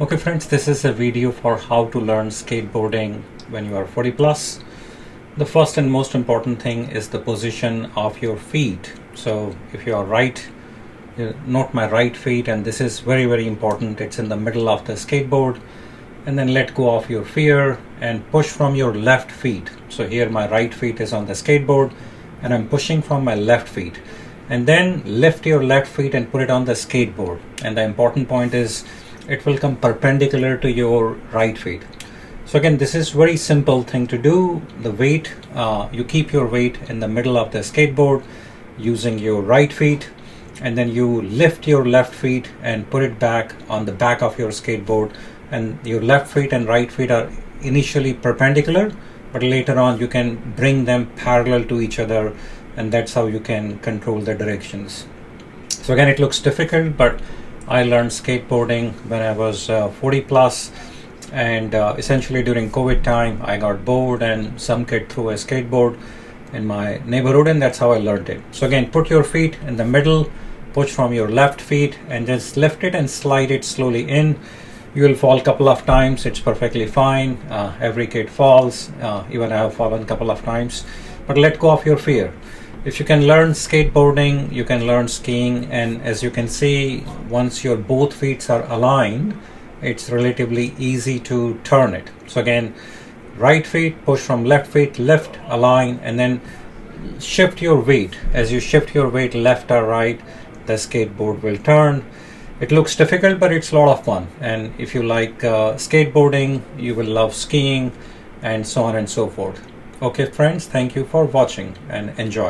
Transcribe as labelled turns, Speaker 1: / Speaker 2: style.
Speaker 1: Okay friends, this is a video for how to learn skateboarding when you are 40 plus. The first and most important thing is the position of your feet. So if you are right, note my right feet, and this is very important. It's in the middle of the skateboard, and then let go of your fear and push from your left feet. So here my right feet is on the skateboard and I'm pushing from my left feet, and then lift your left feet and put it on the skateboard. And the important point is it will come perpendicular to your right feet. So again, this is very simple thing to do. The weight, you keep your weight in the middle of the skateboard using your right feet, and then you lift your left feet and put it back on the back of your skateboard. And your left feet and right feet are initially perpendicular, but later on you can bring them parallel to each other, and that's how you can control the directions. So again, it looks difficult, but I learned skateboarding when I was 40 plus, and essentially during COVID time I got bored and some kid threw a skateboard in my neighborhood, and that's how I learned it. So again, put your feet in the middle, push from your left feet and just lift it and slide it slowly in. You will fall a couple of times, it's perfectly fine. Every kid falls, even I have fallen a couple of times, but let go of your fear. If you can learn skateboarding, you can learn skiing, and as you can see, once your both feet are aligned, it's relatively easy to turn it. So again, right feet, push from left feet, lift, align, and then shift your weight. As you shift your weight left or right, the skateboard will turn. It looks difficult, but it's a lot of fun. And if you like skateboarding, you will love skiing, and so on and so forth. Okay friends, thank you for watching and enjoy.